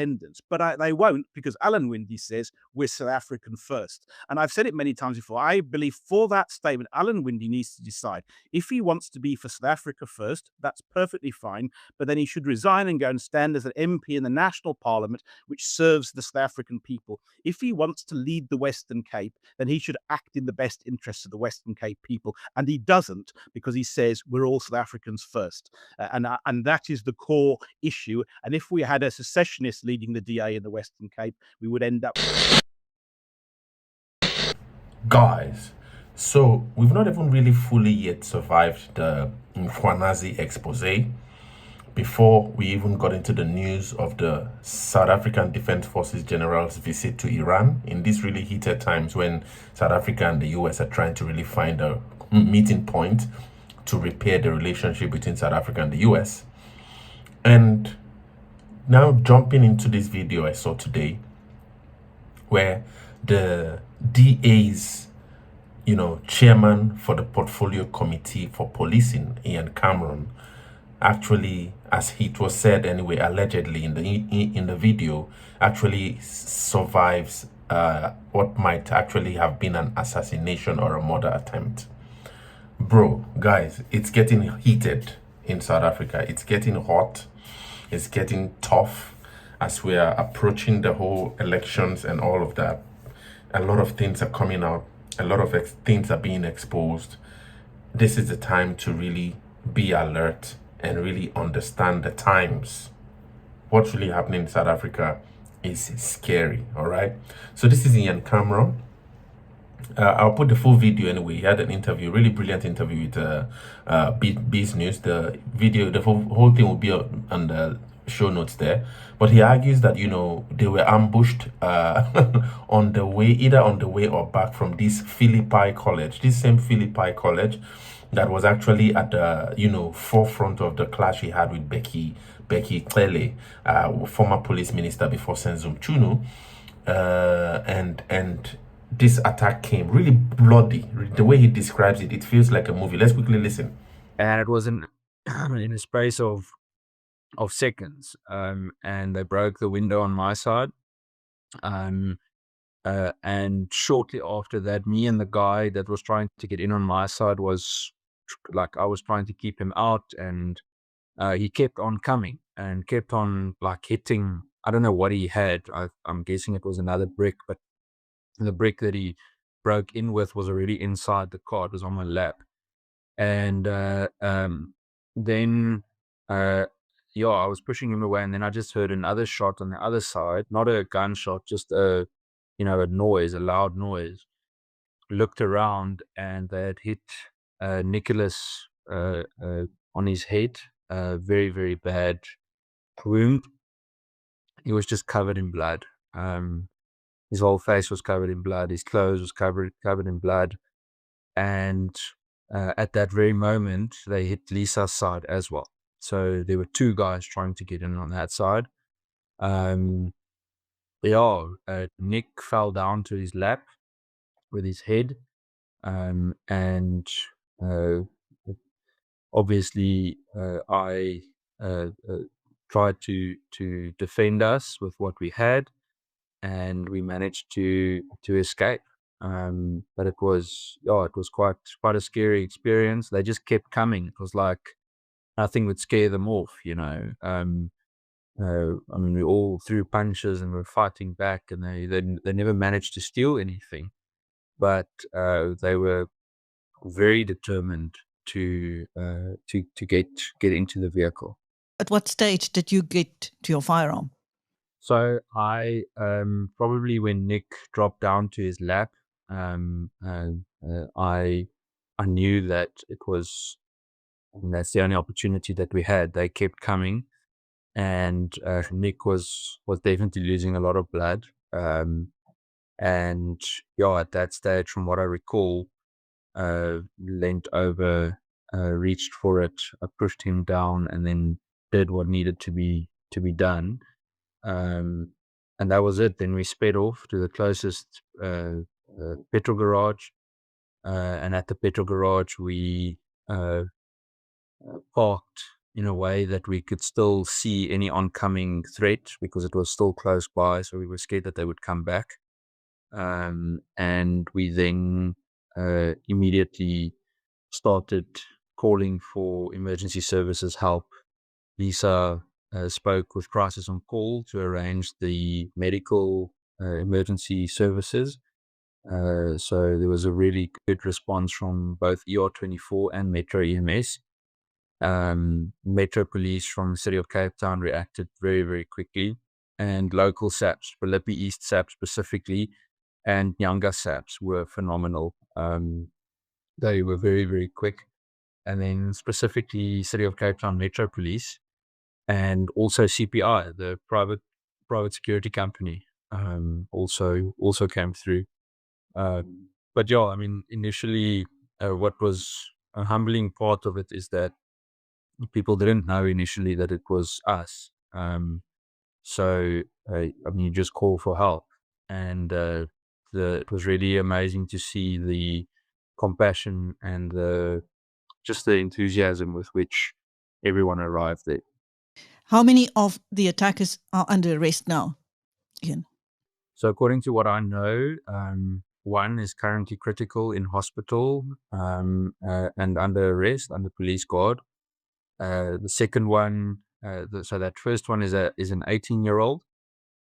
independence. But they won't, because Alan Winde says we're South African first. And I've said it many times before. I believe for that statement, Alan Winde needs to decide if he wants to be for South Africa first. That's perfectly fine. But then he should resign and go and stand as an MP in the National Parliament, which serves the South African people. If he wants to lead the Western Cape, then he should act in the best interests of the Western Cape people. And he doesn't, because he says we're all South Africans first. And that is the core issue. And if we had a secessionist leading the DA in the Western Cape, we would end up. Guys, so we've not even really fully yet survived the Mkhwanazi expose before we even got into the news of the South African Defense Forces general's visit to Iran in these really heated times when South Africa and the US are trying to really find a meeting point to repair the relationship between South Africa and the US. And now jumping into this video I saw today, where the DA's, chairman for the portfolio committee for policing, Ian Cameron, actually, as it was said anyway, allegedly in the video, actually survives what might actually have been an assassination or a murder attempt. Bro, guys, it's getting heated in South Africa. It's getting hot. It's getting tough as we are approaching the whole elections and all of that. A lot of things are coming out. A lot of things are being exposed. This is the time to really be alert and really understand the times. What's really happening in South Africa is scary, all right? So this is Ian Cameron. I'll put the full video anyway. He had an interview, really brilliant interview with Bees News. The video, the whole thing will be on the show notes there. But he argues that, they were ambushed on the way, either on the way or back from this Philippi College, this same Philippi College that was actually at the, forefront of the clash he had with Becky Cele, former police minister before Senzum Chunu. And this attack came really bloody. The way he describes it, it feels like a movie. Let's quickly listen. And it was in a space of seconds. And they broke the window on my side. And shortly after that, me and the guy that was trying to get in on my side was like, I was trying to keep him out, and he kept on coming and kept on like hitting. I don't know what he had. I'm guessing it was another brick, but the brick that he broke in with was already inside the car. It was on my lap. And then I was pushing him away, and then I just heard another shot on the other side, not a gunshot, just a noise, a loud noise. Looked around, and they had hit Nicholas on his head, very, very bad wound. He was just covered in blood. His whole face was covered in blood. His clothes was covered in blood. And at that very moment, they hit Lisa's side as well. So there were two guys trying to get in on that side. Nick fell down to his lap with his head. And obviously, I tried to defend us with what we had, and we managed to escape. But it was quite a scary experience. They just kept coming. It was like nothing would scare them off, we all threw punches and were fighting back, and they never managed to steal anything, but they were very determined to get into the vehicle. At what stage did you get to your firearm? So I probably when Nick dropped down to his lap, I knew that it was, and that's the only opportunity that we had. They kept coming, and Nick was definitely losing a lot of blood. And at that stage, from what I recall, leant over, reached for it, I pushed him down, and then did what needed to be done. And that was it. Then we sped off to the closest petrol garage, and at the petrol garage we parked in a way that we could still see any oncoming threat because it was still close by. So we were scared that they would come back. And we then immediately started calling for emergency services help. Lisa spoke with Crisis on Call to arrange the medical emergency services. So there was a really good response from both ER24 and Metro EMS. Metro Police from the City of Cape Town reacted very, very quickly, and local SAPs, Philippi East SAP specifically, and Nyanga SAPs were phenomenal. They were very, very quick. And then specifically City of Cape Town Metro Police and also CPI, the private security company, also came through. But yeah, I mean, initially, what was a humbling part of it is that people didn't know initially that it was us. So, I mean, you just call for help. And it was really amazing to see the compassion and just the enthusiasm with which everyone arrived there. How many of the attackers are under arrest now, Ian? So according to what I know, one is currently critical in hospital and under arrest, under police guard. The second one, so that first one is an 18-year-old.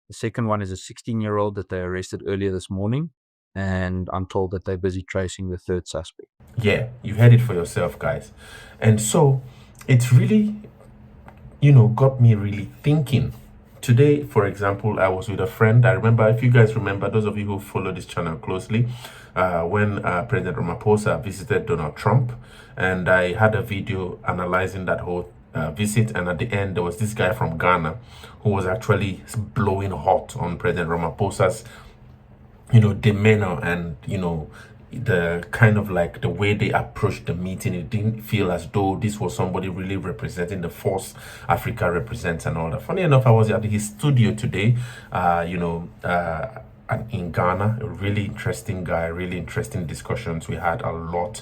The second one is a 16-year-old that they arrested earlier this morning. And I'm told that they're busy tracing the third suspect. Yeah, you heard it for yourself, guys. And so it's really, got me really thinking. Today, for example, I was with a friend. I remember, if you guys remember, those of you who follow this channel closely, when President Ramaphosa visited Donald Trump, and I had a video analyzing that whole visit, and at the end there was this guy from Ghana who was actually blowing hot on President Ramaphosa's demeanor and the kind of like the way they approached the meeting. It didn't feel as though this was somebody really representing the force Africa represents and all that. Funny enough, I was at his studio today, in Ghana. A really interesting guy, really interesting discussions. We had a lot.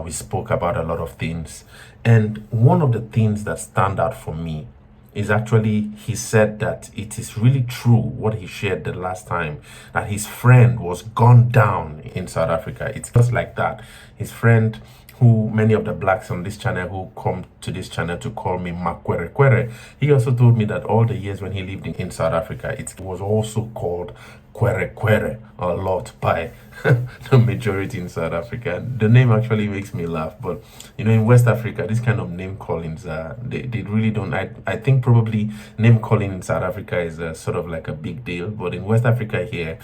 We spoke about a lot of things. And one of the things that stand out for me is actually, he said that it is really true what he shared the last time, that his friend was gunned down in South Africa. It's just like that. His friend, who many of the blacks on this channel who come to this channel to call me Makwere, he also told me that all the years when he lived in South Africa, it was also called Kwere a lot by the majority in South Africa. The name actually makes me laugh, but in West Africa, this kind of name callings, they really don't. I think probably name calling in South Africa is sort of like a big deal, but in West Africa here,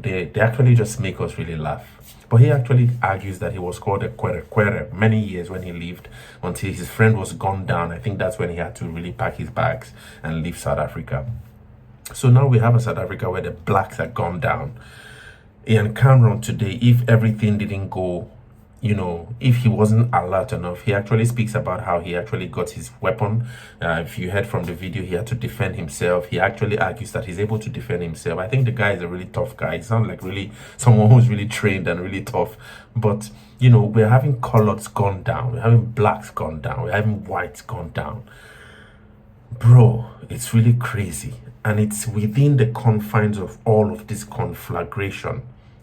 they actually just make us really laugh. But he actually argues that he was called a Kwere many years when he lived, until his friend was gunned down. I think that's when he had to really pack his bags and leave South Africa. So now we have a South Africa where the blacks are gunned down. Ian Cameron today, if everything didn't go, if he wasn't alert enough, he actually speaks about how he actually got his weapon. If you heard from the video, he had to defend himself. He actually argues that he's able to defend himself. I think the guy is a really tough guy. He sounds like really someone who's really trained and really tough. But, we're having coloreds gone down. We're having blacks gone down. We're having whites gone down. Bro, it's really crazy. And it's within the confines of all of this conflagration,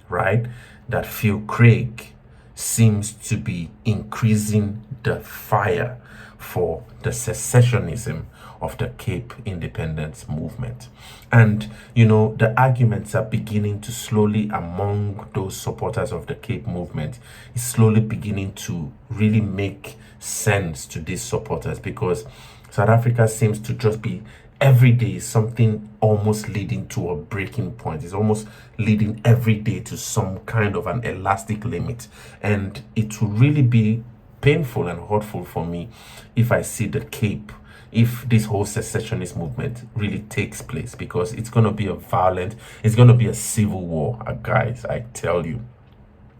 right, that Phil Craig seems to be increasing the fire for the secessionism of the Cape independence movement. And, the arguments are beginning to slowly, among those supporters of the Cape movement, is slowly beginning to really make sense to these supporters, because South Africa seems to just be, every day something almost leading to a breaking point. It's almost leading every day to some kind of an elastic limit. And it will really be painful and hurtful for me if I see the Cape, if this whole secessionist movement really takes place, because it's going to be it's going to be a civil war, guys, I tell you.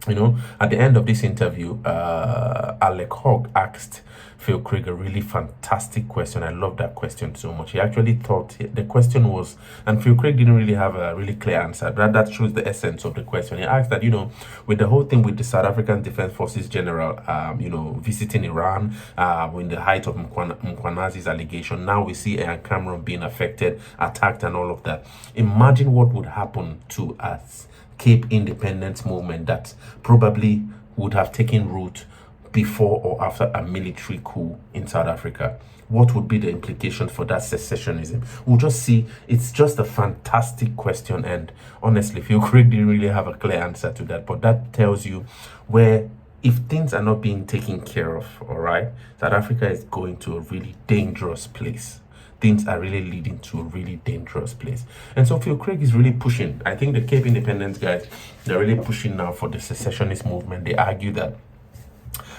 You know, at the end of this interview, Alec Hogg asked Phil Craig a really fantastic question. I love that question so much. He actually thought the question was, and Phil Craig didn't really have a really clear answer. That shows the essence of the question. He asked that, you know, with the whole thing with the South African Defense Forces General, you know, visiting Iran, in the height of Mkwanazi's allegation, now we see Ian Cameron being affected, attacked, and all of that. Imagine what would happen to us Cape Independence movement that probably would have taken root before or after a military coup in South Africa. What would be the implications for that secessionism? We'll just see. It's just a fantastic question, and honestly, Phil Craig didn't really have a clear answer to that, but that tells you where, if things are not being taken care of, all right, South Africa is going to a really dangerous place. Things are really leading to a really dangerous place. And so Phil Craig is really pushing. I think the Cape Independence guys, they're really pushing now for the secessionist movement. They argue that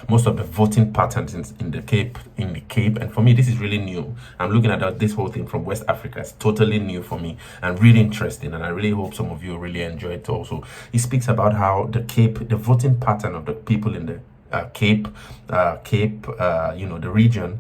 most of the voting patterns in the Cape, and for me, this is really new. I'm looking at this whole thing from West Africa. It's totally new for me and really interesting, and I really hope some of you really enjoy it also. He speaks about how the voting pattern of the people in the Cape, you know, the region,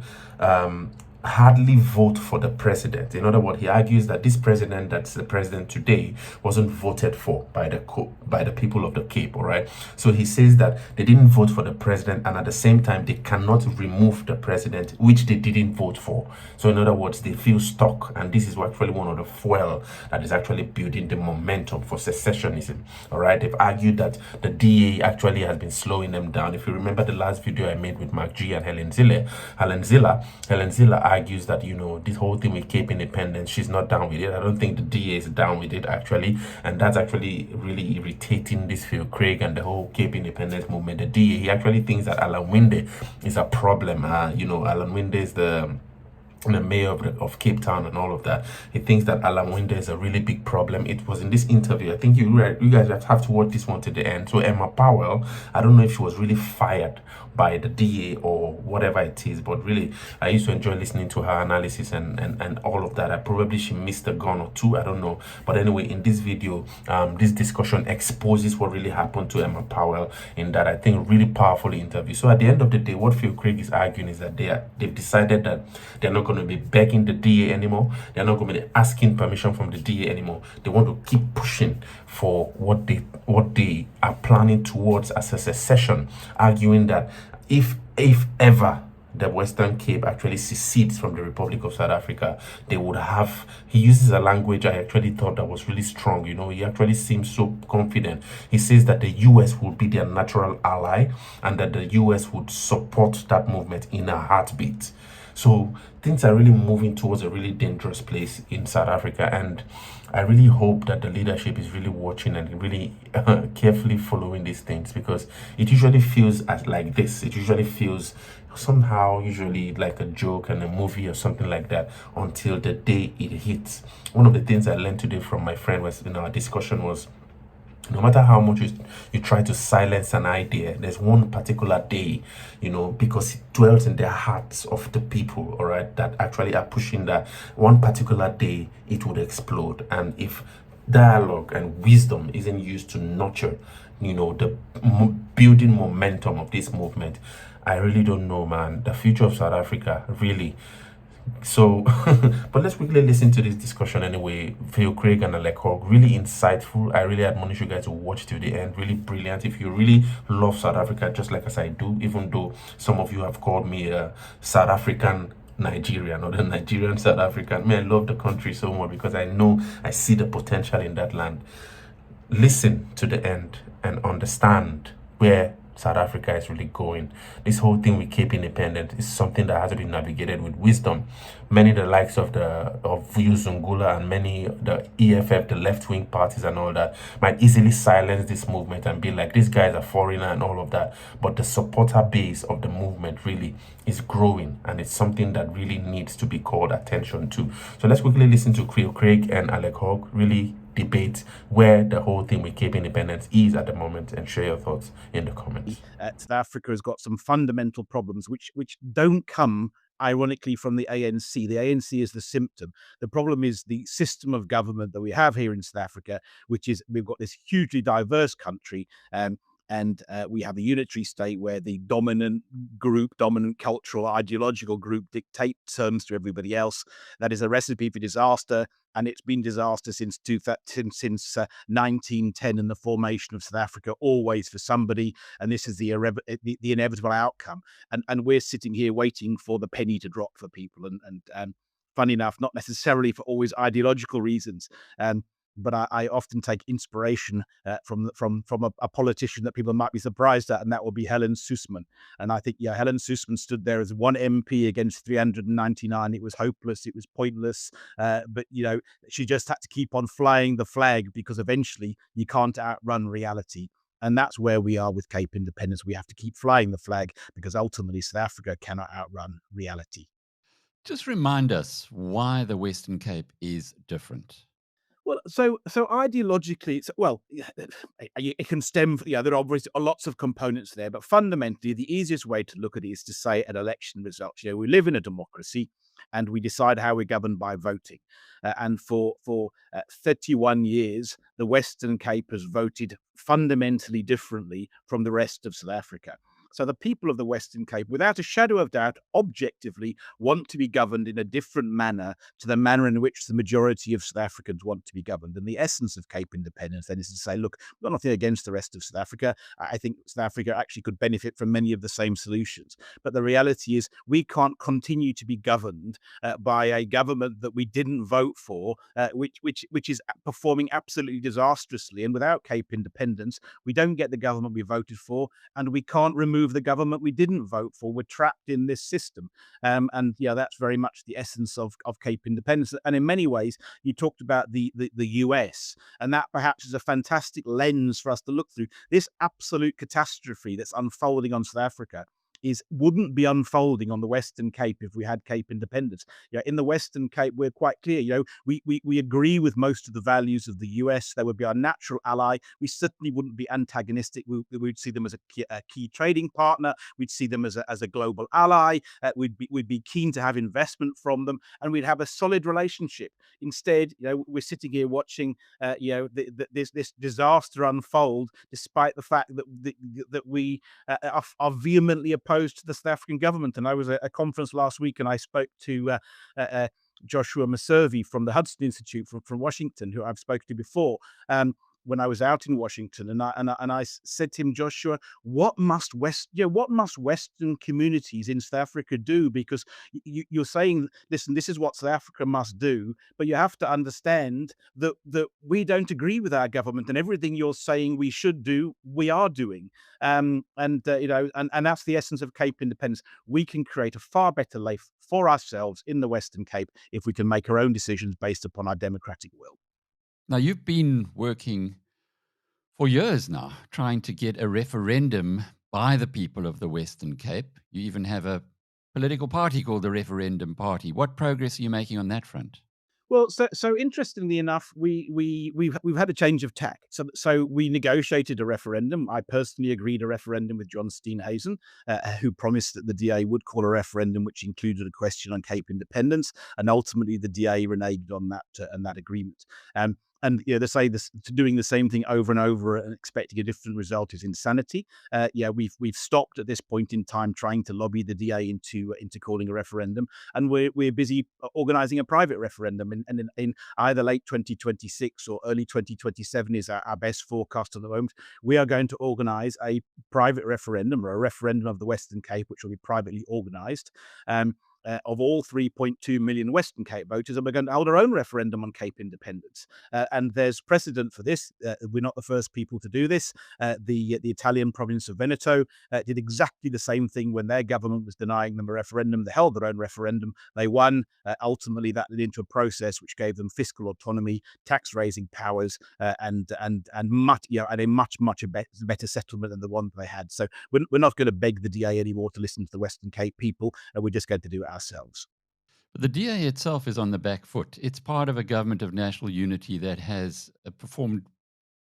hardly vote for the president. In other words, he argues that this president that's the president today wasn't voted for by the people of the Cape, all right? So he says that they didn't vote for the president, and at the same time, they cannot remove the president, which they didn't vote for. So in other words, they feel stuck, and this is actually one of the fuel that is actually building the momentum for secessionism, all right? They've argued that the DA actually has been slowing them down. If you remember the last video I made with Mark G and Helen Ziller argues that, you know, this whole thing with Cape Independence, she's not down with it. I don't think the DA is down with it, actually, and that's actually really irritating this Phil Craig and the whole Cape Independence movement. The DA, he actually thinks that Alan Winde is a problem. You know, Alan Winde is the mayor of Cape Town and all of that. He thinks that Alan Winde is a really big problem. It was in this interview. I think you guys have to watch this one to the end. So Emma Powell, I don't know if she was really fired by the DA or whatever it is, but really I used to enjoy listening to her analysis and all of that. She missed a gun or two, I don't know, but anyway, in this video, this discussion exposes what really happened to Emma Powell in that, I think, really powerful interview. So at the end of the day, what Phil Craig is arguing is that they've decided that they're not going to be begging the DA anymore. They're not going to be asking permission from the DA anymore. They want to keep pushing for what they are planning towards as a secession, arguing that if ever the Western Cape actually secedes from the Republic of South Africa, they would have, he uses a language I actually thought that was really strong. You know, he actually seems so confident. He says that the US would be their natural ally and that the US would support that movement in a heartbeat. So things are really moving towards a really dangerous place in South Africa, and I really hope that the leadership is really watching and really carefully following these things, because it usually feels like this. It usually feels somehow usually like a joke and a movie or something like that until the day it hits. One of the things I learned today from my friend was in our discussion was, no matter how much you try to silence an idea, there's one particular day, you know, because it dwells in the hearts of the people, all right, that actually are pushing that. One particular day, it would explode. And if dialogue and wisdom isn't used to nurture, you know, the building momentum of this movement, I really don't know, man. The future of South Africa, really. So, but let's quickly listen to this discussion anyway. Phil Craig and Alec Hogg, really insightful. I really admonish you guys to watch till the end. Really brilliant. If you really love South Africa, just like as I do, even though some of you have called me a South African Nigerian or the Nigerian South African. I love the country so much because I know I see the potential in that land. Listen to the end and understand where South Africa is really going. This whole thing with Cape Independent is something that has to be navigated with wisdom. Many the likes of Zungula and many the EFF, the left-wing parties and all that, might easily silence this movement and be like, these guys are foreigner and all of that. But the supporter base of the movement really is growing, and it's something that really needs to be called attention to. So let's quickly listen to Phil Craig and Alec Hogg really debate where the whole thing with Cape Independence is at the moment, and share your thoughts in the comments. South Africa has got some fundamental problems which don't come ironically from the ANC. The ANC is the symptom. The problem is the system of government that we have here in South Africa, which is we've got this hugely diverse country, And we have a unitary state where the dominant group, dominant cultural, ideological group dictate terms to everybody else. That is a recipe for disaster, and it's been disaster since 1910 and the formation of South Africa, always for somebody, and this is the inevitable outcome. And we're sitting here waiting for the penny to drop for people, and funny enough, not necessarily for always ideological reasons. But I often take inspiration from a politician that people might be surprised at, and that will be Helen Suzman. And I think, Helen Suzman stood there as one MP against 399. It was hopeless. It was pointless. But, she just had to keep on flying the flag, because eventually you can't outrun reality. And that's where we are with Cape Independence. We have to keep flying the flag, because ultimately South Africa cannot outrun reality. Just remind us why the Western Cape is different. Well, so ideologically, it can stem. There are obviously lots of components there, but fundamentally, the easiest way to look at it is to say at election results. We live in a democracy, and we decide how we're governed by voting. And for 31 years, the Western Cape has voted fundamentally differently from the rest of South Africa. So the people of the Western Cape, without a shadow of doubt, objectively want to be governed in a different manner to the manner in which the majority of South Africans want to be governed. And the essence of Cape Independence then is to say, look, we've got nothing against the rest of South Africa. I think South Africa actually could benefit from many of the same solutions. But the reality is we can't continue to be governed by a government that we didn't vote for, which is performing absolutely disastrously. And without Cape Independence, we don't get the government we voted for, and we can't remove the government we didn't vote for. We're trapped in this system. That's very much the essence of Cape Independence. And in many ways, you talked about the US, and that perhaps is a fantastic lens for us to look through. This absolute catastrophe that's unfolding on South Africa wouldn't be unfolding on the Western Cape if we had Cape Independence. In the Western Cape, we're quite clear. We agree with most of the values of the US. They would be our natural ally. We certainly wouldn't be antagonistic. We'd see them as a key trading partner. We'd see them as a global ally. We'd be keen to have investment from them, and we'd have a solid relationship. Instead, we're sitting here watching, this disaster unfold, despite the fact that we are vehemently opposed to the South African government. And I was at a conference last week, and I spoke to Joshua Maservi from the Hudson Institute from Washington, who I've spoken to before. When I was out in Washington, and I said to him, Joshua, what must Western communities in South Africa do? Because you're saying, listen, this is what South Africa must do, but you have to understand that we don't agree with our government, and everything you're saying we should do, we are doing. And that's the essence of Cape Independence. We can create a far better life for ourselves in the Western Cape if we can make our own decisions based upon our democratic will. Now, you've been working for years now, trying to get a referendum by the people of the Western Cape. You even have a political party called the Referendum Party. What progress are you making on that front? Well, so interestingly enough, we've had a change of tack. So we negotiated a referendum. I personally agreed a referendum with John Steenhuisen, who promised that the DA would call a referendum which included a question on Cape Independence, and ultimately the DA reneged on that agreement. And they say this, doing the same thing over and over and expecting a different result is insanity. We've stopped at this point in time trying to lobby the DA into calling a referendum, and we're busy organising a private referendum. And in either late 2026 or early 2027 is our best forecast at the moment. We are going to organise a private referendum, or a referendum of the Western Cape, which will be privately organised. Of all 3.2 million Western Cape voters, and we're going to hold our own referendum on Cape Independence. And there's precedent for this. We're not the first people to do this. The Italian province of Veneto did exactly the same thing when their government was denying them a referendum. They held their own referendum. They won. Ultimately, that led into a process which gave them fiscal autonomy, tax-raising powers, and a much better settlement than the one they had. So we're not going to beg the DA anymore to listen to the Western Cape people. We're just going to do it ourselves. But the DA itself is on the back foot. It's part of a government of national unity that has performed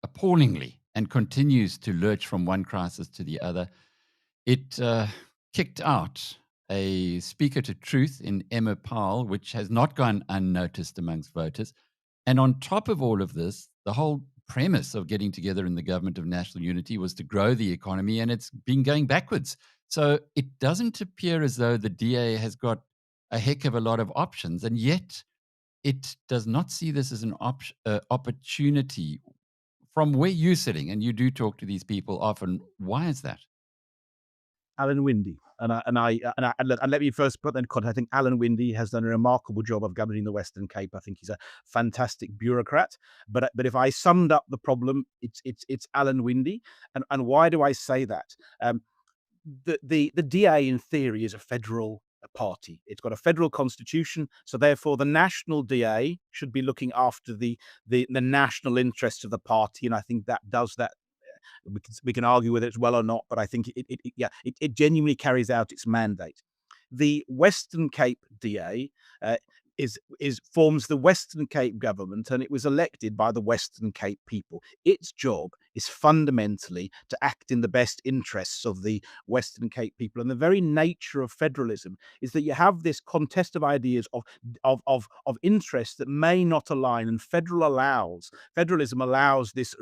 appallingly and continues to lurch from one crisis to the other. It kicked out a speaker to truth in Emma Powell, which has not gone unnoticed amongst voters. And on top of all of this, the whole premise of getting together in the government of national unity was to grow the economy, and it's been going backwards. So it doesn't appear as though the DA has got a heck of a lot of options, and yet it does not see this as an opportunity. From where you're sitting, and you do talk to these people often, why is that? Alan Winde. And let me first put that in context. I think Alan Winde has done a remarkable job of governing the Western Cape. I think he's a fantastic bureaucrat. But if I summed up the problem, it's Alan Winde. And why do I say that? The DA in theory is a federal party. It's got a federal constitution, so therefore the national DA should be looking after the national interests of the party, and I think that does that. We can argue whether it's well or not, but I think it genuinely carries out its mandate. The Western Cape DA is forms the Western Cape government, and it was elected by the Western Cape people. Its job is fundamentally to act in the best interests of the Western Cape people. And the very nature of federalism is that you have this contest of ideas of interests that may not align, and federalism allows this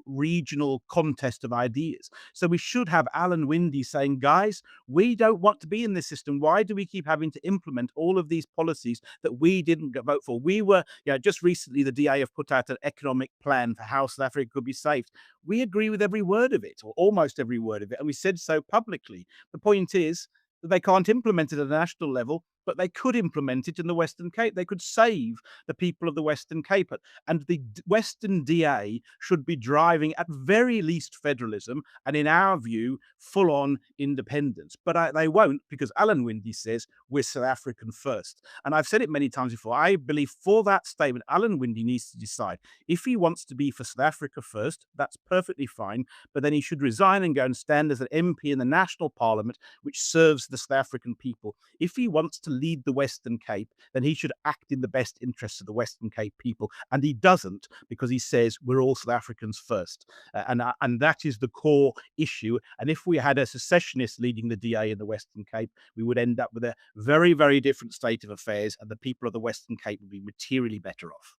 regional contest of ideas. So we should have Alan Winde saying, guys, we don't want to be in this system. Why do we keep having to implement all of these policies that we didn't vote for? We were, just recently the DA have put out an economic plan for how South Africa could be saved. We agree with every word of it, or almost every word of it, and we said so publicly. The point is that they can't implement it at a national level, but they could implement it in the Western Cape. They could save the people of the Western Cape. And the Western DA should be driving, at very least, federalism, and in our view, full-on independence. But they won't, because Alan Winde says we're South African first. And I've said it many times before. I believe for that statement, Alan Winde needs to decide if he wants to be for South Africa first. That's perfectly fine. But then he should resign and go and stand as an MP in the National Parliament, which serves the South African people. If he wants to lead the Western Cape, then he should act in the best interests of the Western Cape people. And he doesn't, because he says we're all South Africans first. And that is the core issue. And if we had a secessionist leading the DA in the Western Cape, we would end up with a very, very different state of affairs, and the people of the Western Cape would be materially better off.